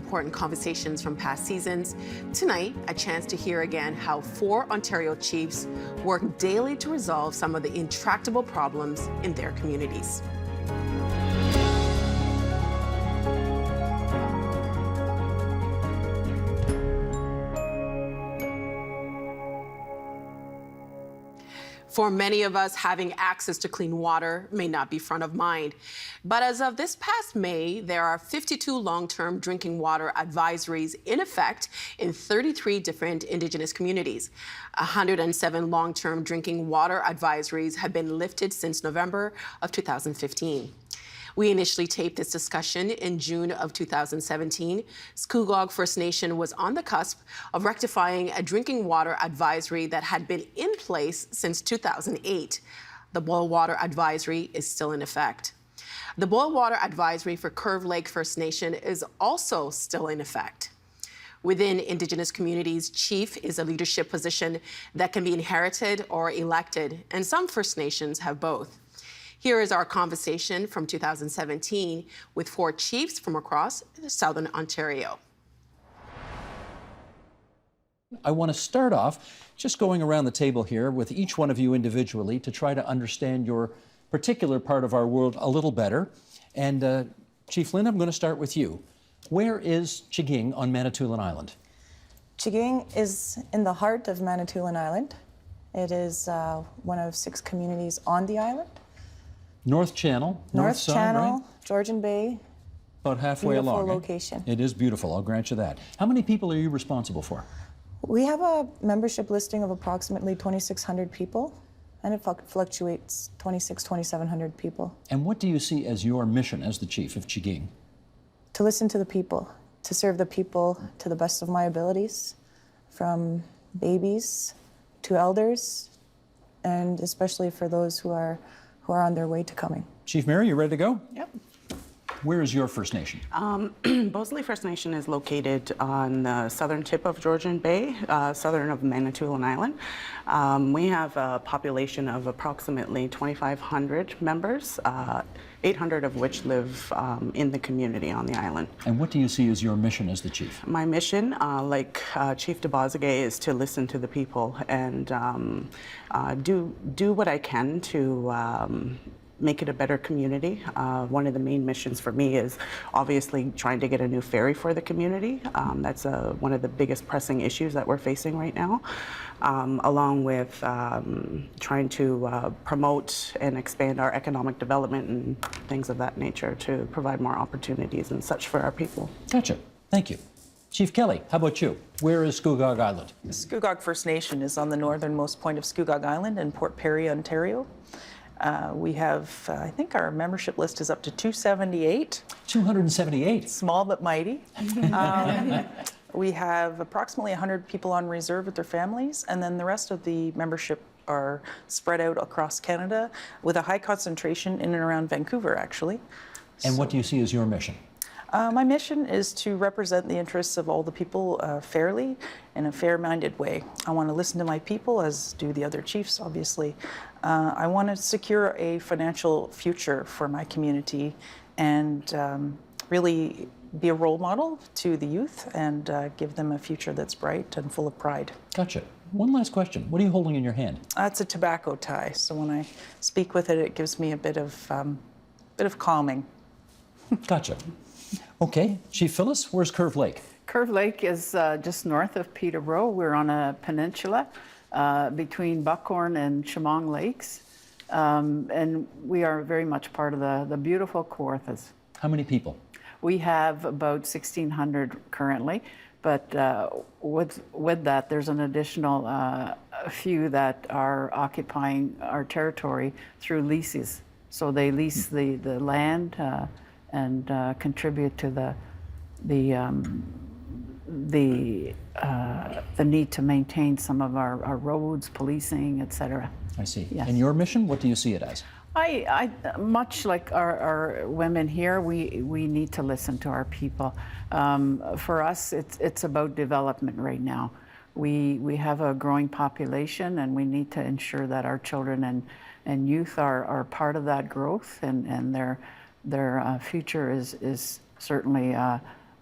important conversations from past seasons. Tonight, a chance to hear again how 4 Ontario chiefs work daily to resolve some of the intractable problems in their communities. For many of us, having access to clean water may not be front of mind. But as of this past May, there are 52 long-term drinking water advisories in effect in 33 different Indigenous communities. 107 long-term drinking water advisories have been lifted since November of 2015. We initially taped this discussion in June of 2017. Scugog First Nation was on the cusp of rectifying a drinking water advisory that had been in place since 2008. The Boil Water Advisory is still in effect. The Boil Water Advisory for Curve Lake First Nation is also still in effect. Within Indigenous communities, chief is a leadership position that can be inherited or elected, and some First Nations have both. Here is our conversation from 2017 with 4 chiefs from across Southern Ontario. I want to start off just going around the table here with each one of you individually to try to understand your particular part of our world a little better. And Chief Lynn, I'm going to start with you. Where is Chiging on Manitoulin Island? Chiging is in the heart of Manitoulin Island. It is one of 6 communities on the island. North Channel, North Channel, right? Georgian Bay. About halfway along. Beautiful location. It is beautiful, I'll grant you that. How many people are you responsible for? We have a membership listing of approximately 2,600 people, and it fluctuates 2,700 people. And what do you see as your mission as the chief of Chiging? To listen to the people, to serve the people to the best of my abilities, from babies to elders, and especially for those who are on their way to coming. Chief Mary, you ready to go? Yep. Where is your First Nation? Bosley First Nation is located on the southern tip of Georgian Bay, southern of Manitoulin Island. We have a population of approximately 2,500 members, 800 of which live in the community on the island. And what do you see as your mission as the chief? My mission, like Chief DeBosagay, is to listen to the people and do what I can to make it a better community. One of the main missions for me is obviously trying to get a new ferry for the community. That's one of the biggest pressing issues that we're facing right now, along with trying to promote and expand our economic development and things of that nature to provide more opportunities and such for our people. Gotcha. Thank you. Chief Kelly, how about you? Where is Scugog Island? Scugog First Nation is on the northernmost point of Scugog Island in Port Perry, Ontario. We have, I think our membership list is up to 278. 278. Small but mighty. We have approximately 100 people on reserve with their families, and then the rest of the membership are spread out across Canada with a high concentration in and around Vancouver, actually. And what do you see as your mission? My mission is to represent the interests of all the people fairly, in a fair-minded way. I want to listen to my people, as do the other chiefs, obviously. I want to secure a financial future for my community and really be a role model to the youth and give them a future that's bright and full of pride. Gotcha. One last question. What are you holding in your hand? It's a tobacco tie, so when I speak with it, it gives me a bit of calming. Gotcha. Okay, Chief Phyllis, where's Curve Lake? Curve Lake is just north of Peterborough. We're on a peninsula between Buckhorn and Chemong Lakes, and we are very much part of the beautiful Kawarthas. How many people? We have about 1,600 currently, but with that, there's an additional a few that are occupying our territory through leases. So they lease the land and contribute to the need to maintain some of our roads, policing, etc. I see. Yes. And your mission, what do you see it as? I much like our women here, we need to listen to our people. For us, it's about development right now. We have a growing population, and we need to ensure that our children and youth are part of that growth, and their future is certainly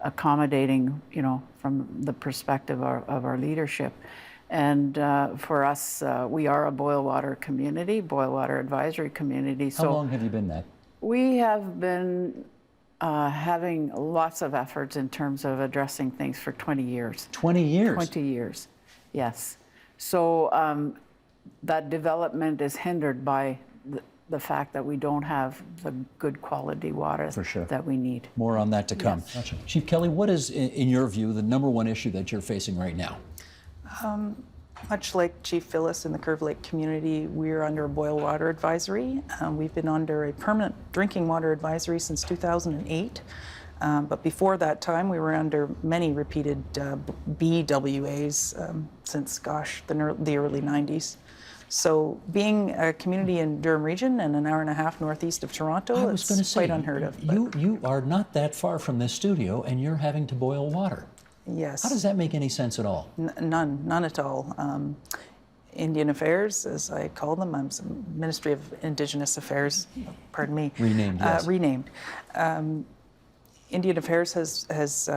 accommodating, from the perspective of our leadership. And for us, we are a boil water community, boil water advisory community. How long have you been that? We have been having lots of efforts in terms of addressing things for 20 years. 20 years? 20 years, yes. So that development is hindered by the fact that we don't have the good quality water For sure. that we need. More on that to come. Yes. Gotcha. Chief Kelly, what is, in your view, the number one issue that you're facing right now? Much like Chief Phyllis in the Curve Lake community, we're under a boil water advisory. We've been under a permanent drinking water advisory since 2008. But before that time, we were under many repeated BWAs since, the early 90s. So being a community in Durham Region and an hour and a half northeast of Toronto, I was going to it's say, quite unheard of. you are not that far from this studio, and you're having to boil water. Yes. How does that make any sense at all? None at all. Indian Affairs, as I call them, I'm Ministry of Indigenous Affairs, pardon me. Renamed, yes. Renamed. Indian Affairs has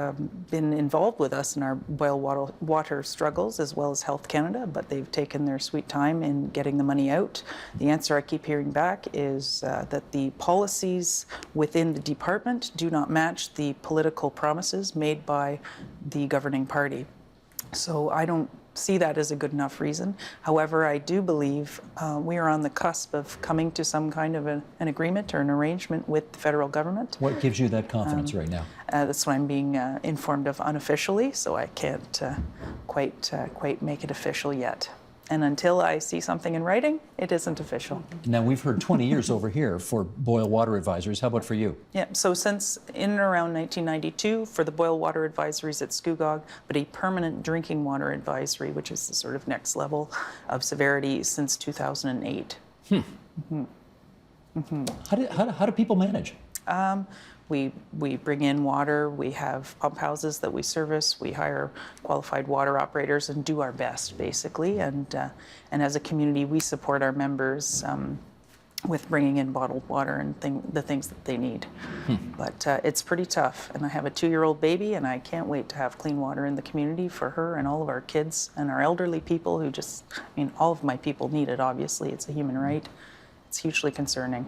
been involved with us in our boil water struggles, as well as Health Canada, but they've taken their sweet time in getting the money out. The answer I keep hearing back is that the policies within the department do not match the political promises made by the governing party. So I don't see that as a good enough reason. However, I do believe we are on the cusp of coming to some kind of an agreement or an arrangement with the federal government. What gives you that confidence right now? That's what I'm being informed of unofficially, so I can't quite make it official yet. And until I see something in writing, it isn't official. Now, we've heard 20 years over here for boil water advisories. How about for you? Yeah, so since in and around 1992 for the boil water advisories at Scugog, but a permanent drinking water advisory, which is the sort of next level of severity, since 2008. How do people manage? We bring in water, we have pump houses that we service, we hire qualified water operators and do our best, basically. And as a community, we support our members with bringing in bottled water and the things that they need. But it's pretty tough. And I have a 2-year-old baby, and I can't wait to have clean water in the community for her and all of our kids and our elderly people who all of my people need it, obviously. It's a human right. It's hugely concerning.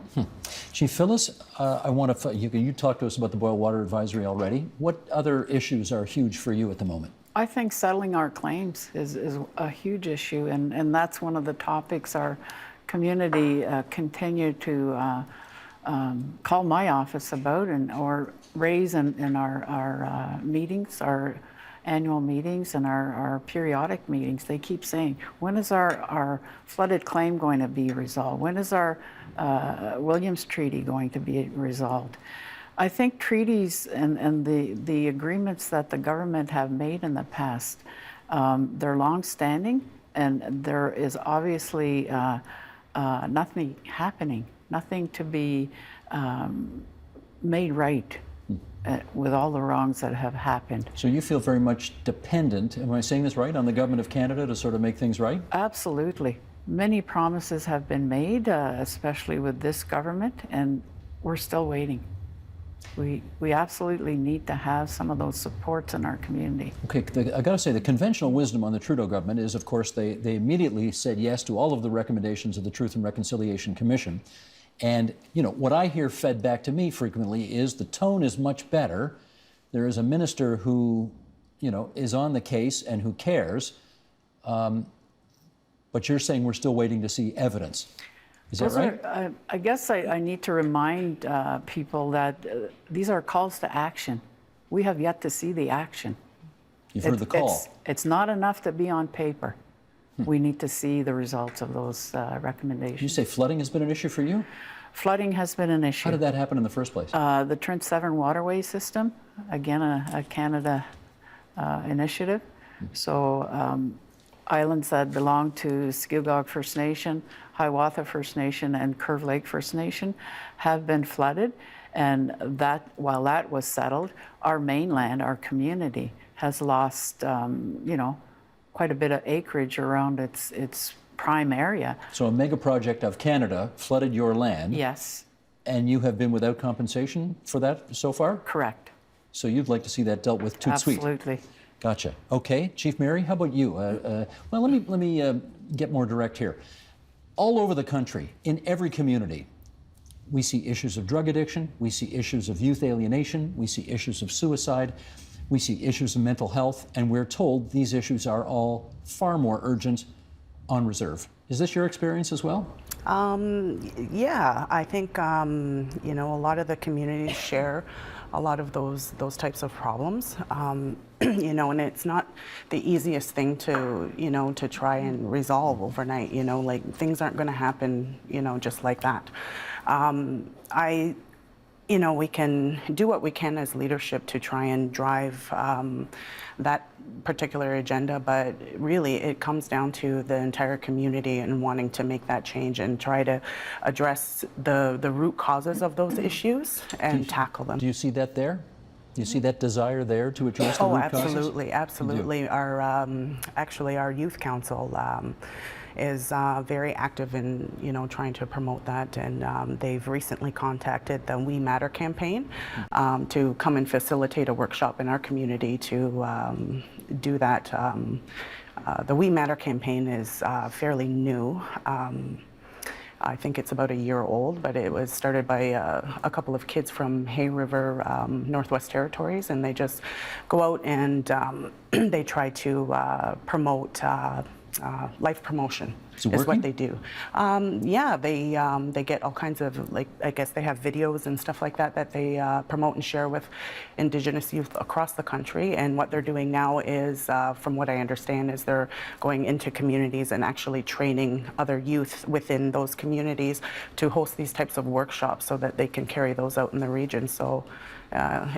Chief Phyllis, I want to, you talked to us about the boil water advisory already. What other issues are huge for you at the moment? I think settling our claims is a huge issue, and that's one of the topics our community continue to call my office about or raise in our meetings, our annual meetings and our periodic meetings. They keep saying, when is our flooded claim going to be resolved? When is our Williams Treaty going to be resolved? I think treaties and the agreements that the government have made in the past, they're long-standing, and there is obviously nothing happening, nothing to be made right with all the wrongs that have happened. So you feel very much dependent, am I saying this right, on the government of Canada to sort of make things right? Absolutely. Many promises have been made, especially with this government, and we're still waiting. We absolutely need to have some of those supports in our community. Okay, I got to say, the conventional wisdom on the Trudeau government is, of course, they immediately said yes to all of the recommendations of the Truth and Reconciliation Commission. And, what I hear fed back to me frequently is the tone is much better. There is a minister who, is on the case and who cares. But you're saying we're still waiting to see evidence. Is that right? I guess I need to remind people that these are calls to action. We have yet to see the action. You've heard the call. It's not enough to be on paper. We need to see the results of those recommendations. You say flooding has been an issue for you? Flooding has been an issue. How did that happen in the first place? The Trent Severn Waterway System, again, a Canada initiative. So islands that belong to Scugog First Nation, Hiawatha First Nation, and Curve Lake First Nation have been flooded. And while that was settled, our mainland, our community, has lost, quite a bit of acreage around its prime area. So a mega project of Canada flooded your land. Yes. And you have been without compensation for that so far? Correct. So you'd like to see that dealt with tout suite. Absolutely. Gotcha. Okay, Chief Mary, how about you? Well, let me get more direct here. All over the country, in every community, we see issues of drug addiction, we see issues of youth alienation, we see issues of suicide, we see issues of mental health, and we're told these issues are all far more urgent on reserve. Is this your experience as well? Yeah, I think you know, a lot of the communities share a lot of those types of problems. You know, and it's not the easiest thing to, you know, to try and resolve overnight. You know, like things aren't going to happen, you know, just like that. You know, we can do what we can as leadership to try and drive that particular agenda, but really it comes down to the entire community and wanting to make that change and try to address the root causes of those issues and tackle them. Do you see that there? Do you see that desire there to address the root causes? Absolutely, absolutely. Our actually our youth council is very active in, you know, trying to promote that, and they've recently contacted the We Matter campaign to come and facilitate a workshop in our community to do that. The We Matter campaign is fairly new. I think it's about a year old, but it was started by a couple of kids from Hay River, Northwest Territories, and they just go out and they try to promote life promotion. Is what they do. Yeah, they get all kinds of, like, I guess they have videos and stuff like that that they promote and share with Indigenous youth across the country. And what they're doing now is, from what I understand, is they're going into communities and actually training other youth within those communities to host these types of workshops so that they can carry those out in the region. So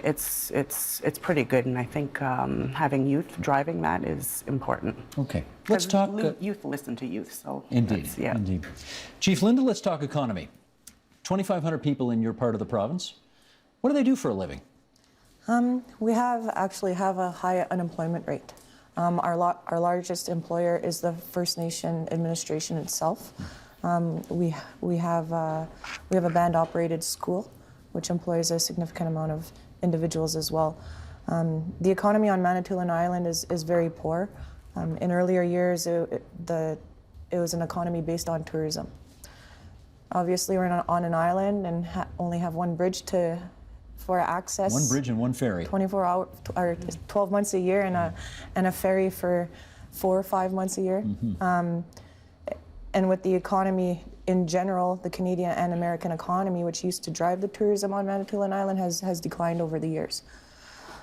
it's pretty good, and I think having youth driving that is important. Okay, let's talk. Youth listen to youth, so Indeed, yeah. indeed. Chief Linda, let's talk economy. 2,500 people in your part of the province. What do they do for a living? We actually have a high unemployment rate. Our largest employer is the First Nation administration itself. We have a band-operated school, which employs a significant amount of individuals as well. The economy on Manitoulin Island is very poor. In earlier years, it was an economy based on tourism. Obviously, we're on an island and only have one bridge for access. One bridge and one ferry. 24 hours or 12 months a year, and a ferry for 4 or 5 months a year. Mm-hmm. And with the economy in general, the Canadian and American economy, which used to drive the tourism on Manitoulin Island, has declined over the years.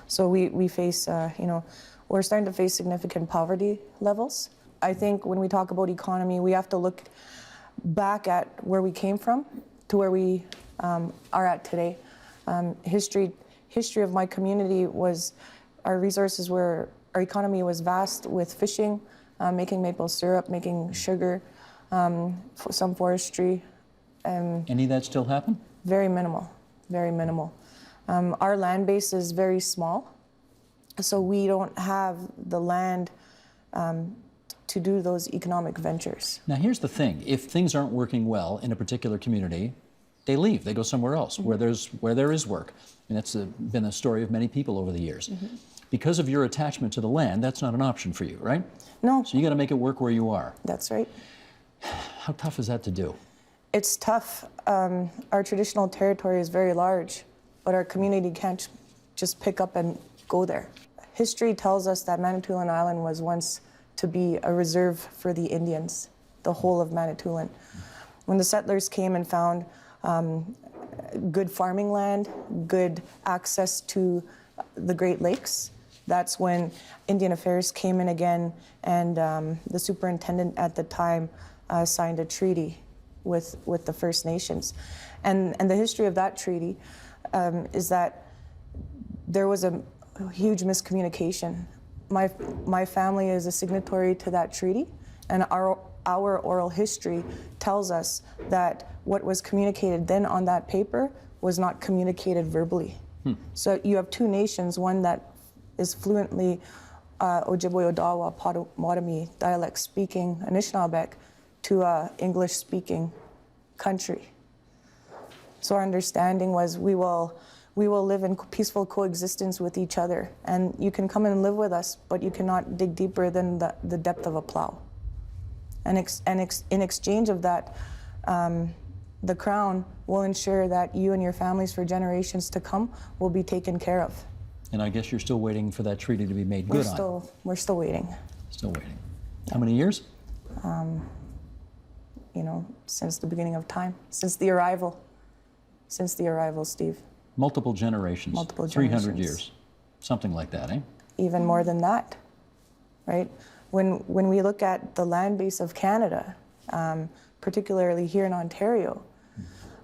So we face, you know, we're starting to face significant poverty levels. I think when we talk about economy, we have to look back at where we came from to where we are at today. History of my community was, our economy was vast with fishing, making maple syrup, making sugar, some forestry. Any of that still happen? Very minimal, very minimal. Our land base is very small, so we don't have the land to do those economic ventures. Now here's the thing, if things aren't working well in a particular community, they leave, they go somewhere else where there is work. And that's been a story of many people over the years. Because of your attachment to the land, that's not an option for you, right? No. So you got to make it work where you are. That's right. How tough is that to do? It's tough. Our traditional territory is very large, but our community can't just pick up and go there. History tells us that Manitoulin Island was once to be a reserve for the Indians, the whole of Manitoulin. When the settlers came and found good farming land, good access to the Great Lakes, that's when Indian Affairs came in again, and the superintendent at the time signed a treaty with the First Nations. And the history of that treaty is that there was a huge miscommunication. My family is a signatory to that treaty, and our oral history tells us that what was communicated then on that paper was not communicated verbally. So you have two nations, one that is fluently Ojibwe, Odawa, Potawatomi dialect speaking Anishinaabeg, to a English speaking country. So our understanding was we will we will live in peaceful coexistence with each other. And you can come and live with us, but you cannot dig deeper than the depth of a plow. And in exchange of that, the Crown will ensure that you and your families for generations to come will be taken care of. And I guess you're still waiting for that treaty to be made good on. We're still waiting. Still waiting. How many years? You know, since the beginning of time, since the arrival, Steve. Multiple generations. Multiple 300 generations. years. Something like that, eh? Even more than that, right? When we look at the land base of Canada, particularly here in Ontario,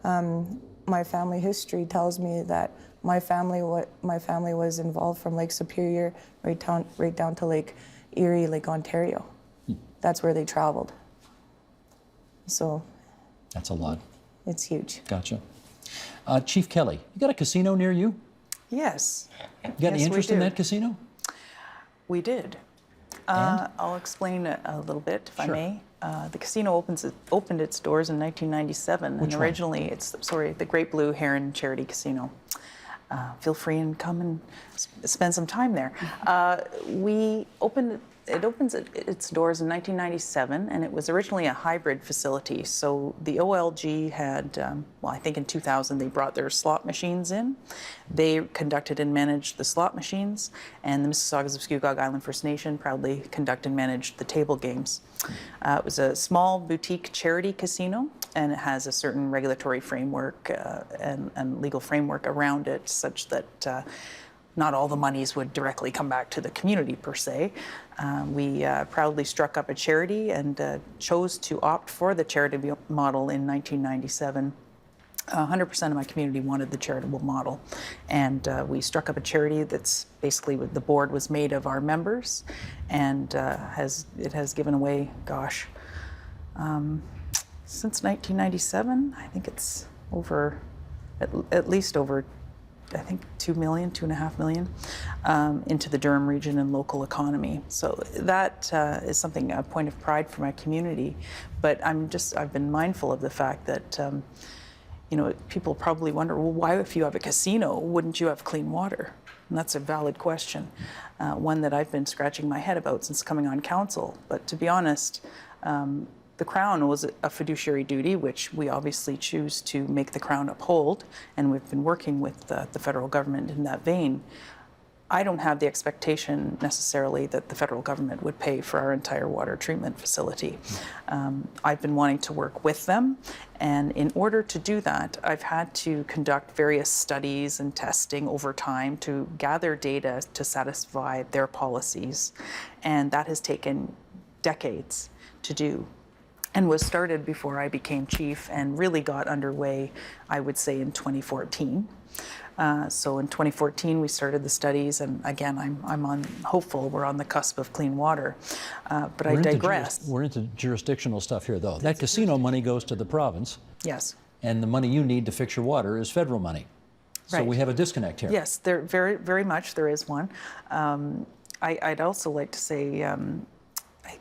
my family history tells me that my family was involved from Lake Superior right down to Lake Erie, Lake Ontario. That's where they traveled. So That's a lot. it's huge. Gotcha. Chief Kelly, you got a casino near you? Yes. You got any Yes, we interest in do. that casino? We did. And? I'll explain a little bit, if Sure. I may. The casino opened its doors in 1997, Which and one? originally the Great Blue Heron Charity Casino. Feel free and come and spend some time there. It opens its doors in 1997, and it was originally a hybrid facility. So the OLG had, I think in 2000 they brought their slot machines in. They conducted and managed the slot machines, and the Mississaugas of Scugog Island First Nation proudly conduct and managed the table games. It was a small boutique charity casino, and it has a certain regulatory framework and legal framework around it, such that not all the monies would directly come back to the community per se. We proudly struck up a charity and chose to opt for the charitable model in 1997. 100% of my community wanted the charitable model, and we struck up a charity that's basically the board was made of our members, and it has given away, since 1997, I think it's over, at least over, I think 2 million, 2.5 million into the Durham region and local economy. So that is something, a point of pride for my community. But I've been mindful of the fact that, people probably wonder, well, why, if you have a casino, wouldn't you have clean water? And that's a valid question, one that I've been scratching my head about since coming on council. But to be honest, the Crown was a fiduciary duty, which we obviously choose to make the Crown uphold, and we've been working with the federal government in that vein. I don't have the expectation necessarily that the federal government would pay for our entire water treatment facility. I've been wanting to work with them, and in order to do that, I've had to conduct various studies and testing over time to gather data to satisfy their policies, and that has taken decades to do, and was started before I became chief and really got underway, I would say, in 2014. So in 2014, we started the studies, and again, I'm hopeful we're on the cusp of clean water. But I digress. We're into jurisdictional stuff here, though. That casino money goes to the province, Yes. and the money you need to fix your water is federal money. So Right. we have a disconnect here. Yes, there very, very much there is one. I'd also like to say, I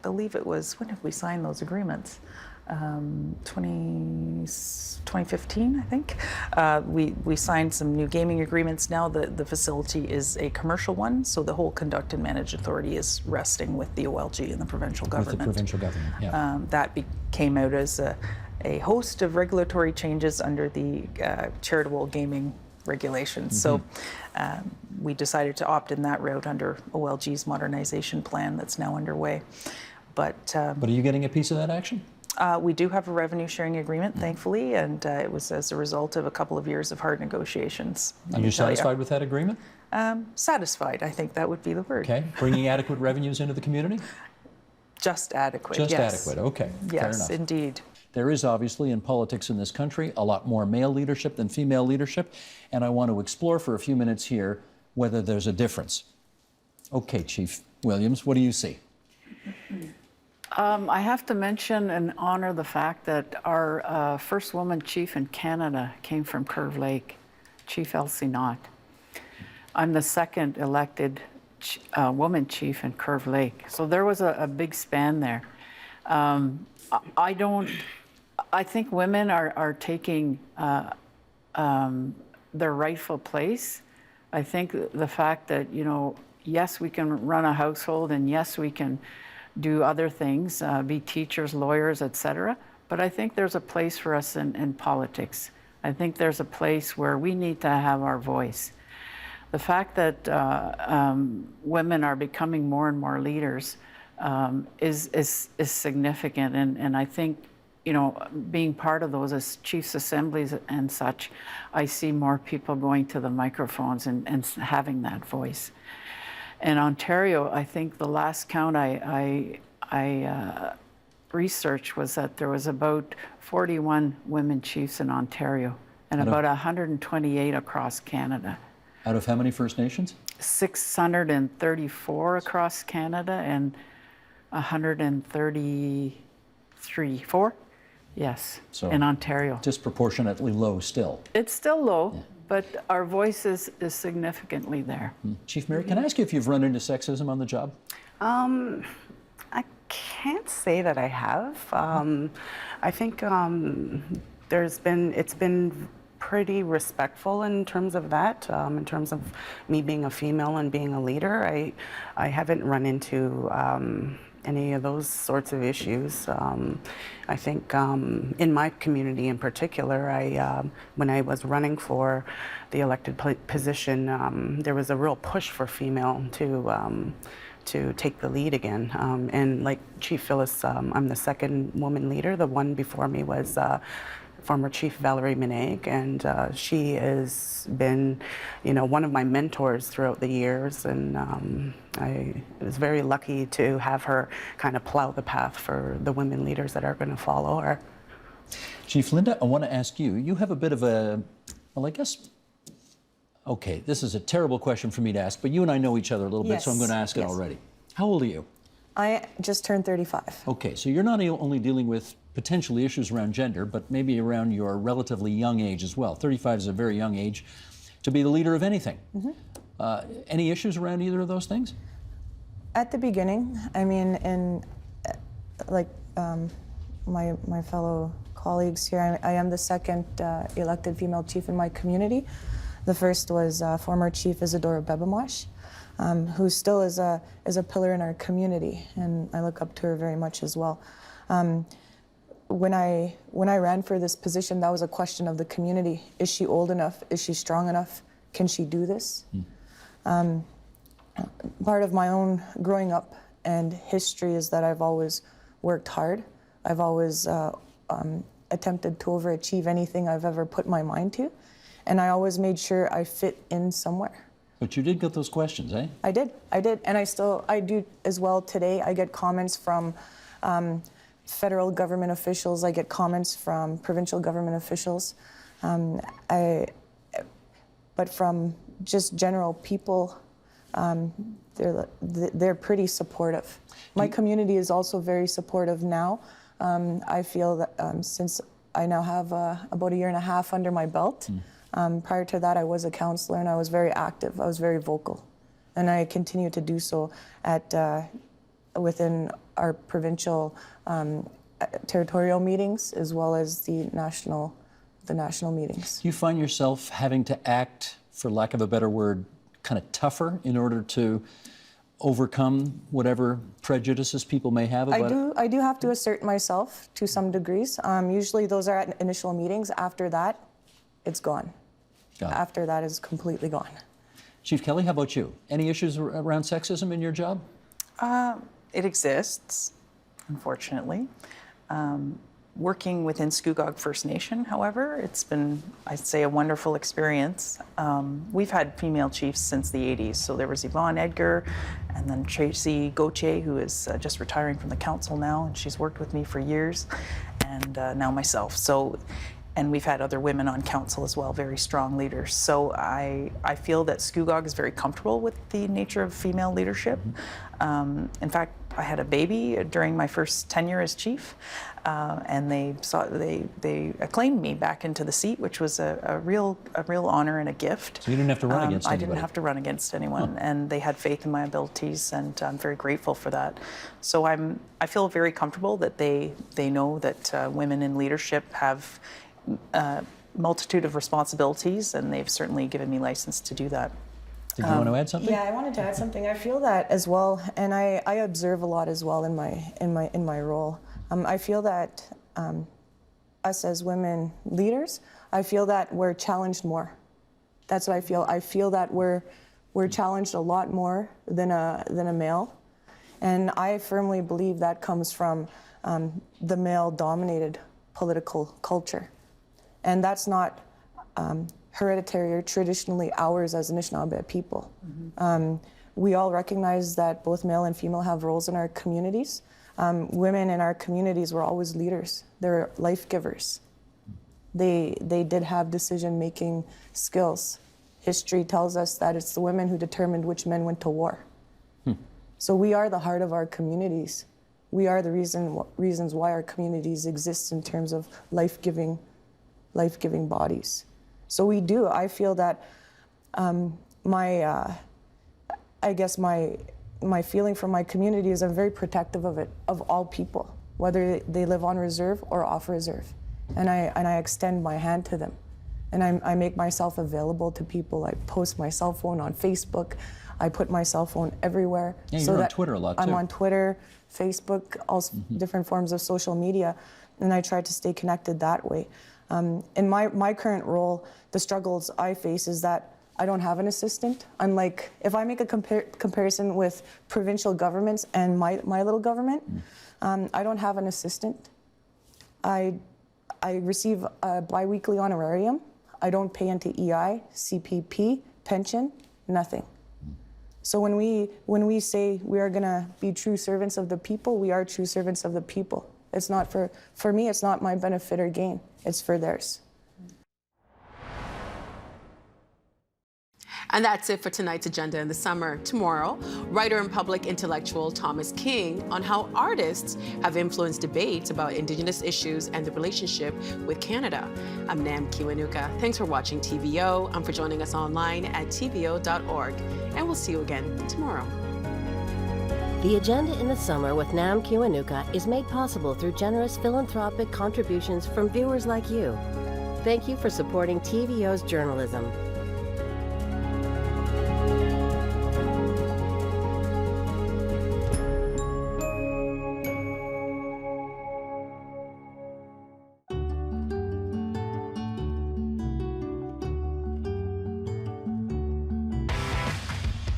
believe it was, when did we sign those agreements? 2015, I think. We signed some new gaming agreements. Now the facility is a commercial one, so the whole conduct and manage authority is resting with the OLG and the provincial government. With the provincial government, yeah. That came out as a host of regulatory changes under the charitable gaming regulations. So we decided to opt in that route under OLG's modernization plan that's now underway. But But are you getting a piece of that action? we do have a revenue sharing agreement, thankfully, and it was as a result of a couple of years of hard negotiations. Are you satisfied with that agreement? Satisfied, I think that would be the word. Okay. Bringing adequate revenues into the community? Just adequate, Just yes. adequate, okay. Fair Yes, enough. indeed. There is obviously in politics in this country a lot more male leadership than female leadership, and I want to explore for a few minutes here whether there's a difference. Okay, Chief Williams, what do you see? I have to mention and honor the fact that our first woman chief in Canada came from Curve Lake, Chief Elsie Knott. I'm the second elected woman chief in Curve Lake, so there was a big span there. I think women are taking their rightful place. I think the fact that, you know, yes, we can run a household, and yes, we can do other things, be teachers, lawyers, etc. But I think there's a place for us in politics. I think there's a place where we need to have our voice. The fact that women are becoming more and more leaders is significant, and I think, you know, being part of those as chiefs' assemblies and such, I see more people going to the microphones and having that voice. In Ontario, I think the last count I researched was that there was about 41 women chiefs in Ontario and about 128 across Canada. Out of how many First Nations? 634 across Canada and 134, yes, So in Ontario. disproportionately low still. It's still low, but our voice is significantly there. Chief Mary, can I ask you if you've run into sexism on the job? I can't say that I have. I think it's been pretty respectful in terms of that. In terms of me being a female and being a leader, I haven't run into any of those sorts of issues. I think in my community in particular, when I was running for the elected position, there was a real push for female to take the lead again. And like Chief Phyllis, I'm the second woman leader. The one before me was former Chief Valerie Meneig, and she has been, you know, one of my mentors throughout the years, and I was very lucky to have her kind of plow the path for the women leaders that are going to follow her. Chief Linda, I want to ask you, you have a bit of a, well, I guess, okay, this is a terrible question for me to ask, but you and I know each other a little bit, so I'm going to ask it already. How old are you? I just turned 35. Okay, so you're not only dealing with potentially issues around gender, but maybe around your relatively young age as well. 35 is a very young age to be the leader of anything. Any issues around either of those things? At the beginning, I mean, like my fellow colleagues here, I am the second elected female chief in my community. The first was former Chief Isadora Bebamash, who still is a pillar in our community, and I look up to her very much as well. When I ran for this position, that was a question of the community. Is she old enough? Is she strong enough? Can she do this? Part of my own growing up and history is that I've always worked hard. I've always attempted to overachieve anything I've ever put my mind to, and I always made sure I fit in somewhere. But you did get those questions, eh? I did, and I do as well today. I get comments from federal government officials. I get comments from provincial government officials. But from just general people, they're pretty supportive. My community is also very supportive now. I feel that since I now have about a year and a half under my belt, prior to that I was a counselor and I was very active. I was very vocal, and I continue to do so within our provincial territorial meetings as well as the national meetings. Do you find yourself having to act, for lack of a better word, kind of tougher in order to overcome whatever prejudices people may have about it? I do have to assert myself to some degrees. Usually those are at initial meetings. After that, it's gone. After that is completely gone. Chief Kelly, how about you? Any issues around sexism in your job? It exists, unfortunately. Working within Scugog First Nation, however, it's been, I'd say, a wonderful experience. We've had female chiefs since the 80s. So there was Yvonne Edgar, and then Tracy Gauthier, who is just retiring from the council now, and she's worked with me for years, and now myself. So, and we've had other women on council as well, very strong leaders. So I feel that Scugog is very comfortable with the nature of female leadership. In fact, I had a baby during my first tenure as chief, and they acclaimed me back into the seat, which was a real honor and a gift. So you didn't have to run against anybody? I didn't have to run against anyone, and they had faith in my abilities, and I'm very grateful for that. So I feel very comfortable that they know that women in leadership have multitude of responsibilities, and they've certainly given me license to do that. Did you want to add something? Yeah, I wanted to add something. I feel that as well, and I observe a lot as well in my role. I feel that us as women leaders, I feel that we're challenged more. That's what I feel. I feel that we're challenged a lot more than a male, and I firmly believe that comes from the male-dominated political culture, and that's not hereditary or traditionally ours as Anishinaabe people. We all recognize that both male and female have roles in our communities. Women in our communities were always leaders. They're life givers. They did have decision-making skills. History tells us that it's the women who determined which men went to war. So we are the heart of our communities. We are the reasons why our communities exist in terms of life-giving bodies. So we do. I feel that my feeling for my community is I'm very protective of it, of all people, whether they live on reserve or off reserve. And I extend my hand to them. And I make myself available to people. I post my cell phone on Facebook. I put my cell phone everywhere. Yeah, you're on Twitter a lot, too. I'm on Twitter, Facebook, all different forms of social media, and I try to stay connected that way. In my current role, the struggles I face is that I don't have an assistant. Unlike, if I make a comparison with provincial governments and my little government, I don't have an assistant. I receive a biweekly honorarium. I don't pay into EI, CPP, pension, nothing. So when we say we are going to be true servants of the people, we are true servants of the people. It's not for me, it's not my benefit or gain. It's for theirs. And that's it for tonight's Agenda in the Summer. Tomorrow, writer and public intellectual Thomas King on how artists have influenced debates about Indigenous issues and the relationship with Canada. I'm Nam Kiwanuka. Thanks for watching TVO and for joining us online at tvo.org. And we'll see you again tomorrow. The Agenda in the Summer with Nam Kiwanuka is made possible through generous philanthropic contributions from viewers like you. Thank you for supporting TVO's journalism.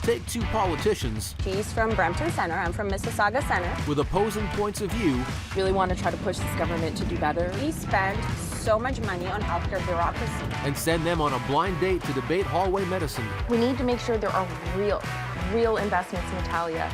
Take two politicians She's from Brampton Center. I'm from Mississauga Center. with opposing points of view Really want to try to push this government to do better. We spend so much money on healthcare bureaucracy. and send them on a blind date to debate hallway medicine. We need to make sure there are real investments, Natalia.